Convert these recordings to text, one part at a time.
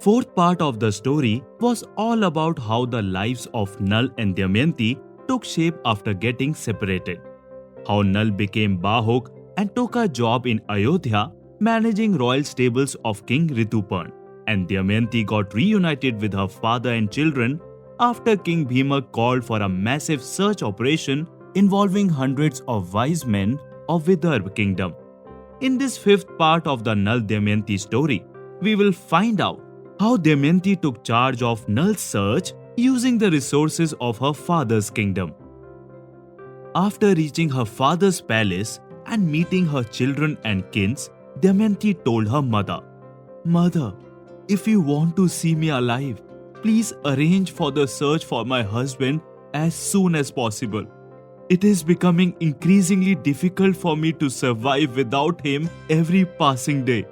fourth part of the story was all about how the lives of Nal and Damayanti took shape after getting separated. How Nal became Bahuk and took a job in Ayodhya managing royal stables of King Rituparn, and Damayanti got reunited with her father and children after King Bhima called for a massive search operation involving hundreds of wise men of Vidarbha kingdom. In this fifth part of the Nal Damayanti story, we will find out how Damayanti took charge of Nal's search using the resources of her father's kingdom. After reaching her father's palace and meeting her children and kins, Damayanti told her mother, "Mother, if you want to see me alive, please arrange for the search for my husband as soon as possible. It is becoming increasingly difficult for me to survive without him every passing day."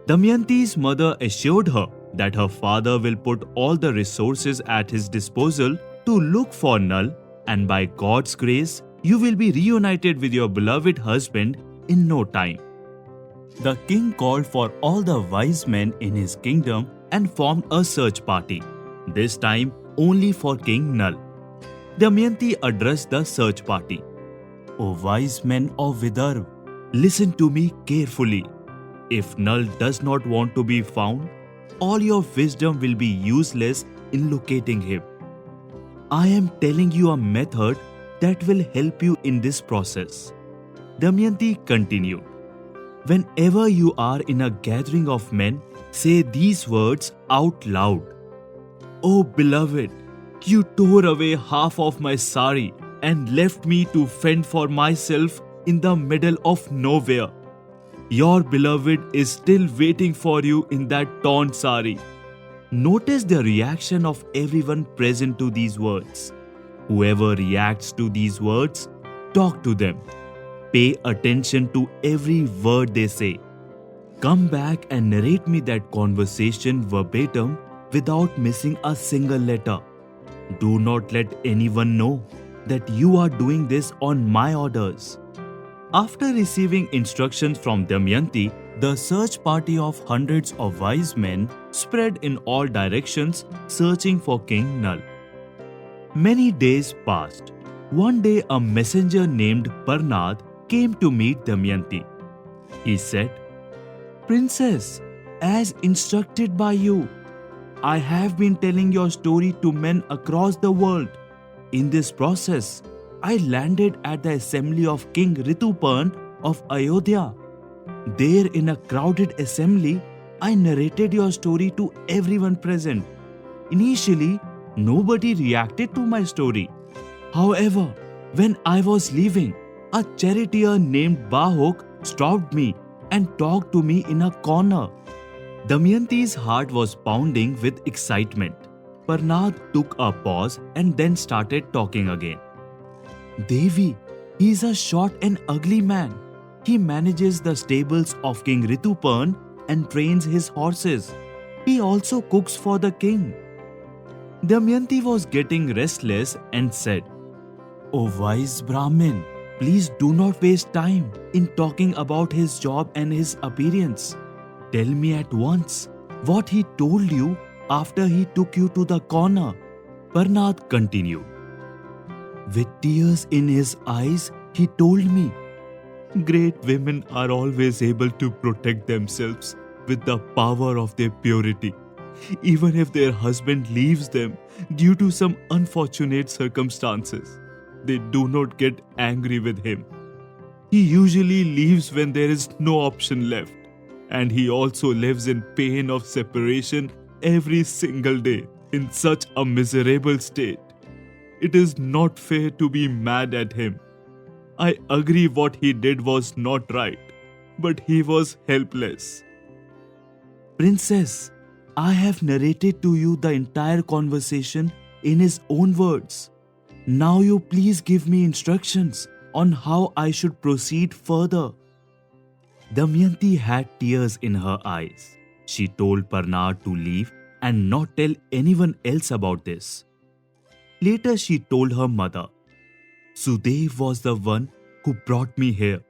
Damayanti's mother assured her that her father will put all the resources at his disposal to look for Nal, and by God's grace, you will be reunited with your beloved husband in no time. The king called for all the wise men in his kingdom and formed a search party, this time only for King Nal. Damayanti addressed the search party. "O wise men of Vidarbha, listen to me carefully. If Nal does not want to be found, all your wisdom will be useless in locating him. I am telling you a method that will help you in this process." Damayanti continued, "Whenever you are in a gathering of men, say these words out loud. O beloved, you tore away half of my sari and left me to fend for myself in the middle of nowhere. Your beloved is still waiting for you in that torn sari." Notice the reaction of everyone present to these words. Whoever reacts to these words, talk to them. Pay attention to every word they say. Come back and narrate me that conversation verbatim without missing a single letter. Do not let anyone know that you are doing this on my orders. After receiving instructions from Damayanti, the search party of hundreds of wise men spread in all directions searching for King Nal. Many days passed. One day a messenger named Parnad came to meet Damayanti. He said, "Princess, as instructed by you, I have been telling your story to men across the world. In this process, I landed at the assembly of King Rituparn of Ayodhya. There in a crowded assembly, I narrated your story to everyone present. Initially, nobody reacted to my story. However, when I was leaving, a charioteer named Bahuk stopped me and talked to me in a corner." Damayanti's heart was pounding with excitement. Parnad took a pause and then started talking again. "Devi, he is a short and ugly man. He manages the stables of King Rituparn and trains his horses. He also cooks for the king." Damayanti was getting restless and said, "O wise Brahmin, please do not waste time in talking about his job and his appearance. Tell me at once what he told you after he took you to the corner." Parnad continued. "With tears in his eyes, he told me, 'Great women are always able to protect themselves with the power of their purity, even if their husband leaves them due to some unfortunate circumstances. They do not get angry with him. He usually leaves when there is no option left, and he also lives in pain of separation every single day in such a miserable state. It is not fair to be mad at him. I agree what he did was not right, but he was helpless." "Princess, I have narrated to you the entire conversation in his own words. Now you please give me instructions on how I should proceed further." Damayanti had tears in her eyes. She told Parnad to leave and not tell anyone else about this. Later she told her mother, "Sudev was the one who brought me here.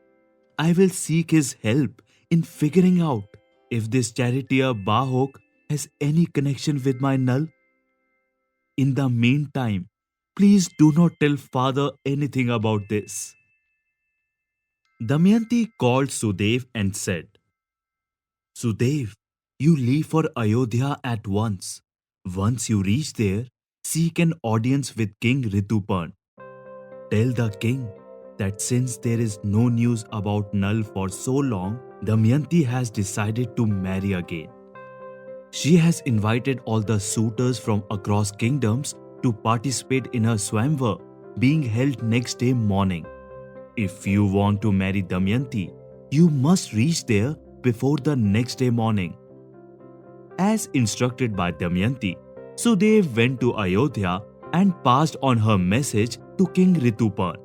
I will seek his help in figuring out if this charioteer Bahuk has any connection with my Nal? In the meantime, please do not tell father anything about this. Damayanti called Sudev and said, Sudev, you leave for Ayodhya at once. Once you reach there, seek an audience with King Rituparn. Tell the king that since there is no news about Nal for so long, Damayanti has decided to marry again. She has invited all the suitors from across kingdoms to participate in her Swamvar being held next day morning. If you want to marry Damayanti, you must reach there before the next day morning. As instructed by Damayanti, Sudev went to Ayodhya and passed on her message to King Rituparn.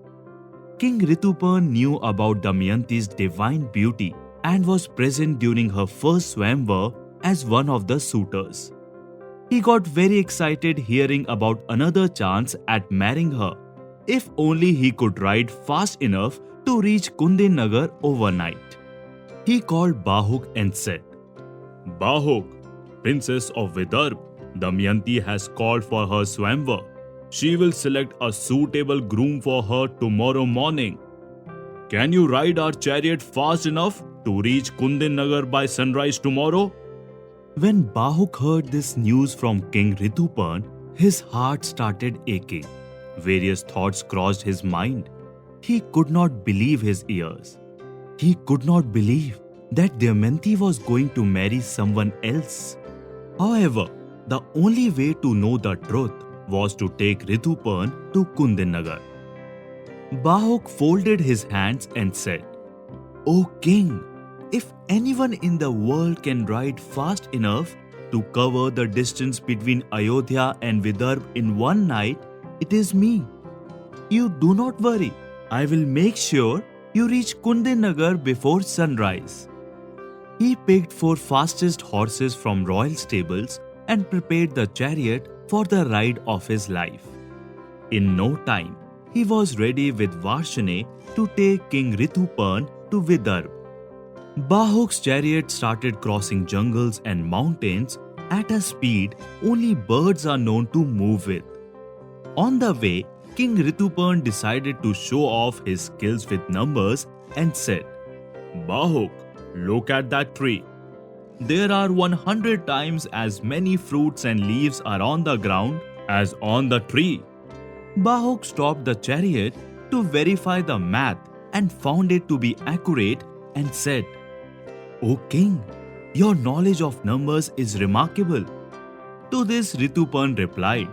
King Rituparn knew about Damayanti's divine beauty and was present during her first Swamvar as one of the suitors. He got very excited hearing about another chance at marrying her, if only he could ride fast enough to reach Kundinagar overnight. He called Bahuk and said, Bahuk, Princess of Vidarbha, Damayanti has called for her Swamvar. She will select a suitable groom for her tomorrow morning. Can you ride our chariot fast enough to reach Kundinagar by sunrise tomorrow? When Bahuk heard this news from King Rituparn, his heart started aching. Various thoughts crossed his mind. He could not believe his ears. He could not believe that Damayanti was going to marry someone else. However, the only way to know the truth was to take Rituparn to Kundinagar. Bahuk folded his hands and said, O king, if anyone in the world can ride fast enough to cover the distance between Ayodhya and Vidarbha in one night, it is me. You do not worry. I will make sure you reach Kundinagar before sunrise. He picked 4 fastest horses from royal stables and prepared the chariot for the ride of his life. In no time, he was ready with Varshane to take King Rituparn to Vidarbha. Bahuk's chariot started crossing jungles and mountains at a speed only birds are known to move with. On the way, King Rituparn decided to show off his skills with numbers and said, Bahuk, look at that tree. There are 100 times as many fruits and leaves are on the ground as on the tree. Bahuk stopped the chariot to verify the math and found it to be accurate and said, O king, your knowledge of numbers is remarkable. To this Rituparn replied,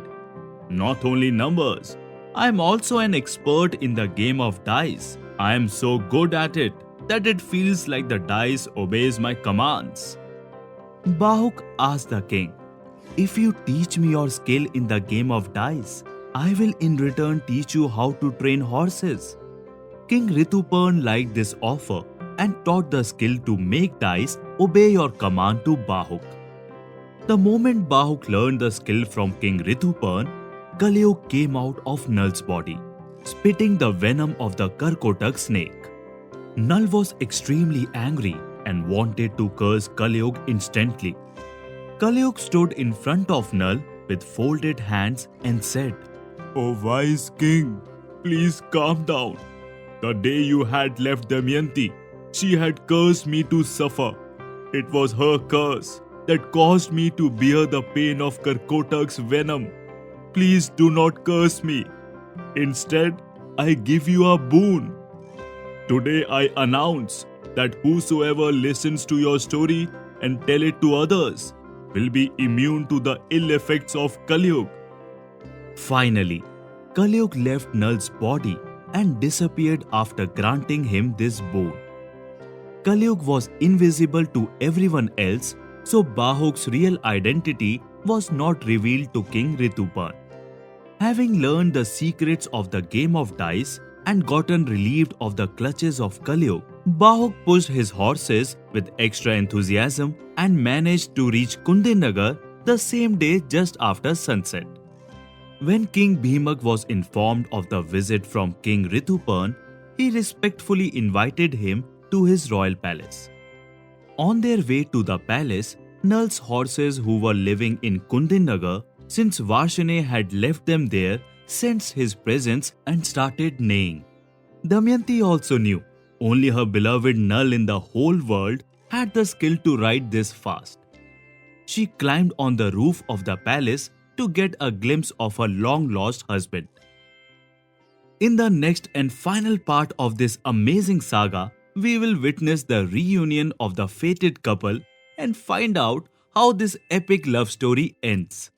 Not only numbers, I am also an expert in the game of dice. I am so good at it that it feels like the dice obeys my commands. Bahuk asked the king, If you teach me your skill in the game of dice, I will in return teach you how to train horses. King Rituparn liked this offer and taught the skill to make dice obey your command to Bahuk. The moment Bahuk learned the skill from King Rituparn, Kalyug came out of Nal's body, spitting the venom of the Karkotak snake. Nal was extremely angry and wanted to curse Kalyug instantly. Kalyug stood in front of Nal with folded hands and said, O wise king, please calm down. The day you had left Damayanti, she had cursed me to suffer. It was her curse that caused me to bear the pain of Karkotak's venom. Please do not curse me. Instead, I give you a boon. Today I announce that whosoever listens to your story and tell it to others will be immune to the ill effects of Kalyug. Finally, Kalyug left Nal's body and disappeared after granting him this boon. Kalyug was invisible to everyone else, so Bahuk's real identity was not revealed to King Rituparn. Having learned the secrets of the game of dice and gotten relieved of the clutches of Kalyug, Bahuk pushed his horses with extra enthusiasm and managed to reach Kundinagar the same day just after sunset. When King Bhimak was informed of the visit from King Rituparn, he respectfully invited him to his royal palace. On their way to the palace, Nal's horses, who were living in Kundinagar since Varshane had left them there, sensed his presence and started neighing. Damayanti also knew only her beloved Nal in the whole world had the skill to ride this fast. She climbed on the roof of the palace to get a glimpse of her long-lost husband. In the next and final part of this amazing saga, we will witness the reunion of the fated couple and find out how this epic love story ends.